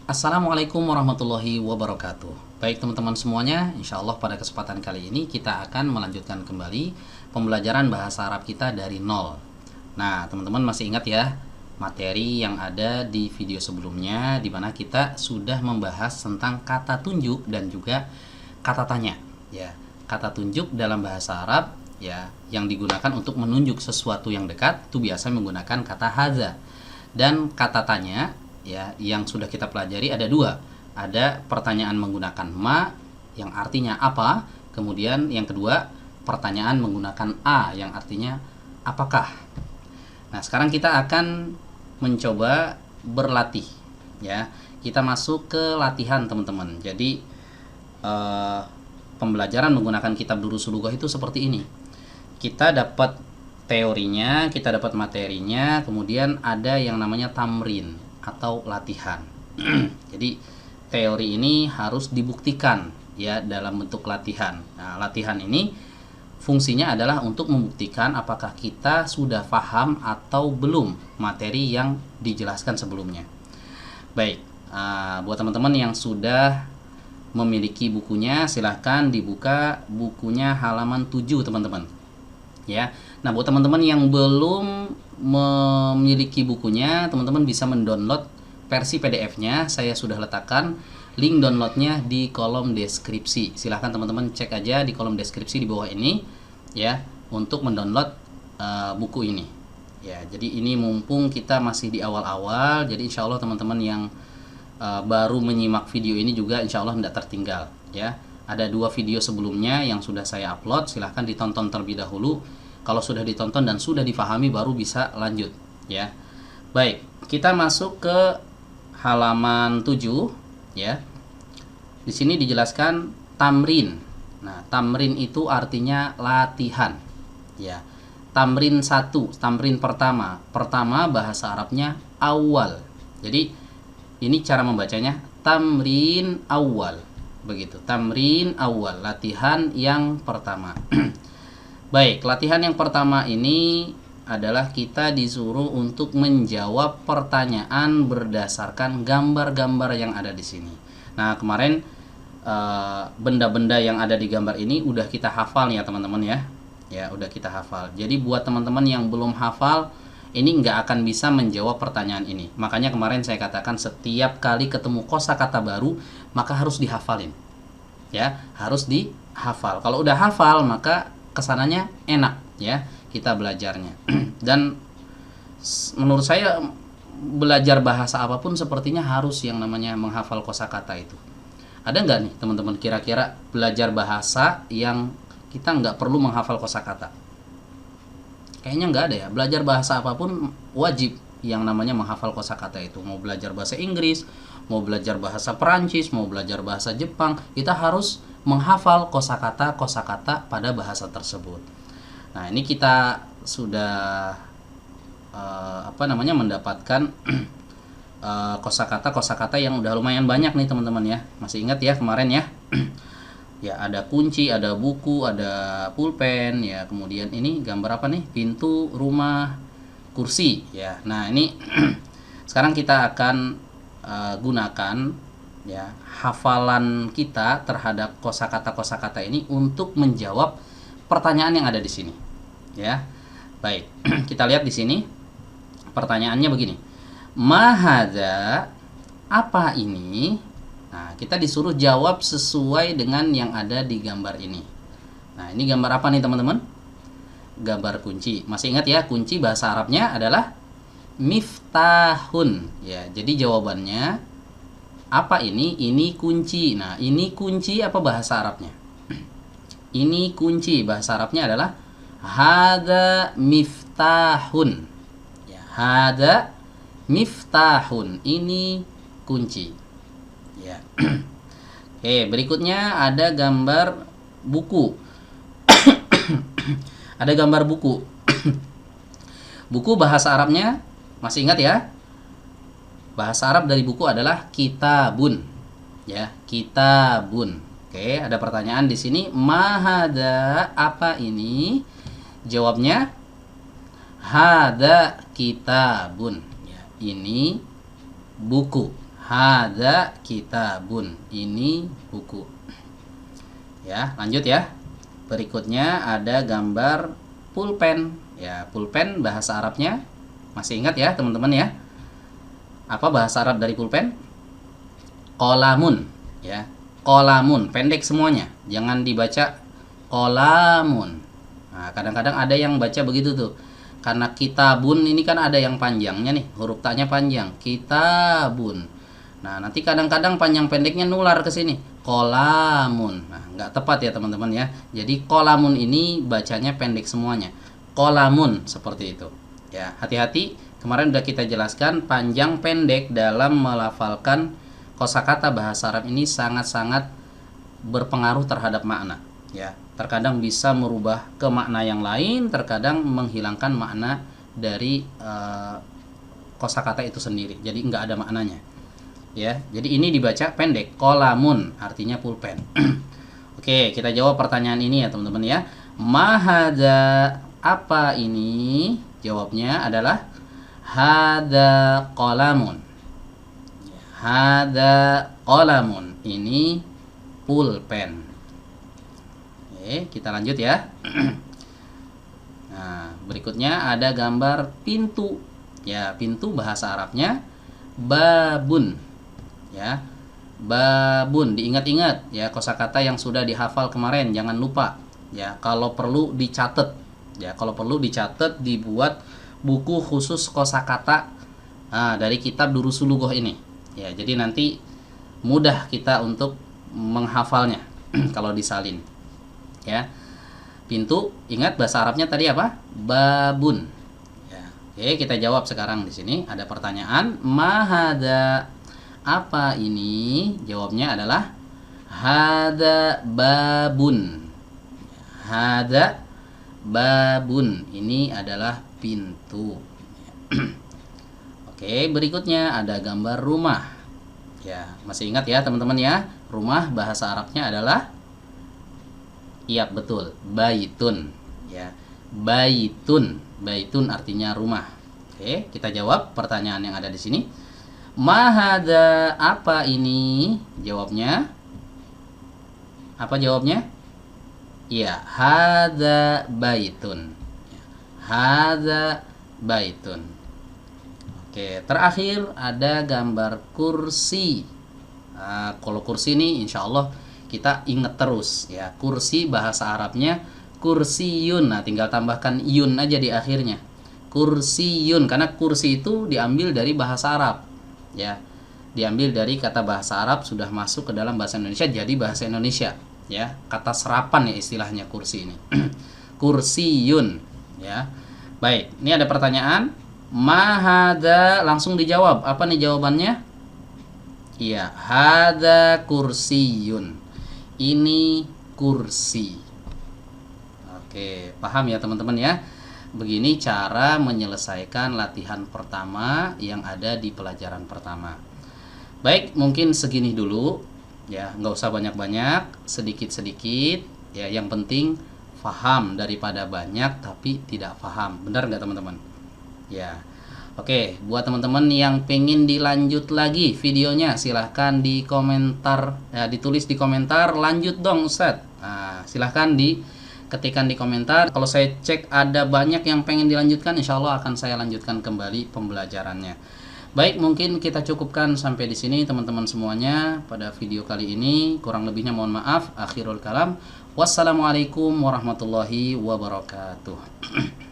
Assalamualaikum warahmatullahi wabarakatuh. Baik teman-teman semuanya, insya Allah pada kesempatan kali ini kita akan melanjutkan kembali pembelajaran bahasa Arab kita dari nol. Nah teman-teman masih ingat ya materi yang ada di video sebelumnya, di mana kita sudah membahas tentang kata tunjuk dan juga kata tanya. Ya, kata tunjuk dalam bahasa Arab ya yang digunakan untuk menunjuk sesuatu yang dekat itu biasa menggunakan kata hadza. Dan kata tanya ya yang sudah kita pelajari ada dua. Ada pertanyaan menggunakan ma yang artinya apa, kemudian yang kedua pertanyaan menggunakan a yang artinya apakah. Nah sekarang kita akan mencoba berlatih ya. Kita masuk ke latihan teman-teman. Jadi pembelajaran menggunakan kitab Durusul Lughah itu seperti ini. Kita dapat teorinya, kita dapat materinya, kemudian ada yang namanya tamrin atau latihan. Jadi teori ini harus dibuktikan ya dalam bentuk latihan. Nah, latihan ini fungsinya adalah untuk membuktikan apakah kita sudah paham atau belum materi yang dijelaskan sebelumnya. Baik, buat teman-teman yang sudah memiliki bukunya, silahkan dibuka bukunya halaman 7 teman-teman. Ya. Nah, buat teman-teman yang belum memiliki bukunya, teman-teman bisa mendownload versi PDF-nya. Saya sudah letakkan link downloadnya di kolom deskripsi. Silahkan teman-teman cek aja di kolom deskripsi di bawah ini ya untuk mendownload buku ini. Ya, jadi ini mumpung kita masih di awal-awal, jadi insya Allah teman-teman yang baru menyimak video ini juga insya Allah tidak tertinggal ya. Ada 2 video sebelumnya yang sudah saya upload, silahkan ditonton terlebih dahulu. Kalau sudah ditonton dan sudah difahami baru bisa lanjut ya. Baik, kita masuk ke halaman 7 ya. Di sini dijelaskan tamrin. Nah, tamrin itu artinya latihan ya. Tamrin 1, tamrin pertama. Pertama bahasa Arabnya awal. Jadi ini cara membacanya tamrin awal. Begitu, tamrin awal, latihan yang pertama. Baik, latihan yang pertama ini adalah kita disuruh untuk menjawab pertanyaan berdasarkan gambar-gambar yang ada di sini. Nah, kemarin benda-benda yang ada di gambar ini udah kita hafal ya teman-teman ya. Ya, udah kita hafal. Jadi buat teman-teman yang belum hafal, ini nggak akan bisa menjawab pertanyaan ini. Makanya kemarin saya katakan setiap kali ketemu kosakata baru, maka harus dihafalin. Ya, harus dihafal. Kalau udah hafal, maka kesananya enak ya kita belajarnya. Dan menurut saya belajar bahasa apapun sepertinya harus yang namanya menghafal kosakata itu. Ada nggak nih teman-teman kira-kira belajar bahasa yang kita nggak perlu menghafal kosakata? Kayaknya nggak ada ya. Belajar bahasa apapun wajib yang namanya menghafal kosakata itu. Mau belajar bahasa Inggris, mau belajar bahasa Perancis, mau belajar bahasa Jepang, kita harus menghafal kosakata pada bahasa tersebut. Nah, ini kita sudah mendapatkan kosakata yang udah lumayan banyak nih teman-teman ya. Masih ingat ya kemarin ya? Ya, ada kunci, ada buku, ada pulpen ya. Kemudian ini gambar apa nih? Pintu, rumah, kursi ya. Nah, ini sekarang kita akan gunakan ya hafalan kita terhadap kosakata ini untuk menjawab pertanyaan yang ada di sini ya. Baik, kita lihat di sini pertanyaannya begini, mahadza, apa ini? Nah, kita disuruh jawab sesuai dengan yang ada di gambar ini. Nah, ini gambar apa nih teman-teman? Gambar kunci. Masih ingat ya, kunci bahasa Arabnya adalah miftahun ya. Jadi jawabannya apa ini? Ini kunci. Nah, ini kunci apa bahasa Arabnya? Ini kunci bahasa Arabnya adalah hadza miftahun. Ya, hadza miftahun. Ini kunci. Ya. Oke, berikutnya ada gambar buku. Ada gambar buku. Buku bahasa Arabnya masih ingat ya? Bahasa Arab dari buku adalah kitabun. Ya, kitabun. Oke, ada pertanyaan di sini, mahada, apa ini? Jawabnya hada kitabun. Ya, ini buku. Hadza kitabun. Ini buku. Ya, lanjut ya. Berikutnya ada gambar pulpen. Ya, pulpen bahasa Arabnya masih ingat ya, teman-teman ya? Apa bahasa Arab dari pulpen? Qalamun, ya. Qalamun, pendek semuanya. Jangan dibaca qalamun. Nah, kadang-kadang ada yang baca begitu tuh. Karena kitabun ini kan ada yang panjangnya nih, huruf ta-nya panjang. Kitabun. Nah, nanti kadang-kadang panjang pendeknya nular ke sini. Qalamun. Nah, nggak tepat ya teman-teman ya. Jadi qalamun ini bacanya pendek semuanya. Qalamun seperti itu. Ya, hati-hati. Kemarin udah kita jelaskan panjang pendek dalam melafalkan kosakata bahasa Arab ini sangat-sangat berpengaruh terhadap makna. Ya, terkadang bisa merubah ke makna yang lain, terkadang menghilangkan makna dari kosakata itu sendiri. Jadi nggak ada maknanya. Ya, jadi ini dibaca pendek. Qalamun artinya pulpen. Oke, kita jawab pertanyaan ini ya teman-teman ya. Mahadza, apa ini? Jawabnya adalah hadza qalamun. Hadza qalamun. Ini pulpen. Oke, kita lanjut ya. Nah, berikutnya ada gambar pintu. Ya, pintu bahasa Arabnya babun. Ya, babun. Diingat-ingat ya kosakata yang sudah dihafal kemarin, jangan lupa. Ya, kalau perlu dicatat. Ya, kalau perlu dicatat, dibuat buku khusus kosakata dari kitab Durusul Lugah ini. Ya, jadi nanti mudah kita untuk menghafalnya kalau disalin. Ya. Pintu, ingat bahasa Arabnya tadi apa? Babun. Ya. Oke, kita jawab sekarang di sini ada pertanyaan, mahadza, apa ini? Jawabnya adalah hadza babun. Hadza babun. Ini adalah pintu. Oke, berikutnya ada gambar rumah. Ya, masih ingat ya teman-teman ya? Rumah bahasa Arabnya adalah, iya betul, baitun. Ya, baitun. Baitun artinya rumah. Oke, kita jawab pertanyaan yang ada di sini. Mahadza, apa ini? Jawabnya apa jawabnya? Iya, hadza baitun. Hadza baitun. Oke, terakhir ada gambar kursi. Nah, kalau kursi ini insya Allah kita ingat terus ya. Kursi bahasa Arabnya kursiyun. Nah, tinggal tambahkan yun aja di akhirnya. Kursiyun, karena kursi itu diambil dari bahasa Arab. Ya, diambil dari kata bahasa Arab, sudah masuk ke dalam bahasa Indonesia jadi bahasa Indonesia. Ya, kata serapan ya istilahnya kursi ini. Kursiyun. Ya, baik. Ini ada pertanyaan. Mahadza, langsung dijawab. Apa nih jawabannya? Iya, hadza kursiyun. Ini kursi. Oke, paham ya teman-teman ya? Begini cara menyelesaikan latihan pertama yang ada di pelajaran pertama. Baik, mungkin segini dulu. Ya, nggak usah banyak-banyak, sedikit-sedikit. Ya, yang penting paham daripada banyak tapi tidak paham. Benar nggak teman-teman? Ya, oke. Buat teman-teman yang pengen dilanjut lagi videonya, silahkan di komentar, ya, ditulis di komentar. Lanjut dong Ustadz. Nah, silahkan diketikkan di komentar. Kalau saya cek ada banyak yang pengen dilanjutkan, insya Allah akan saya lanjutkan kembali pembelajarannya. Baik, mungkin kita cukupkan sampai di sini teman-teman semuanya pada video kali ini. Kurang lebihnya mohon maaf. Akhirul kalam. Wassalamualaikum warahmatullahi wabarakatuh.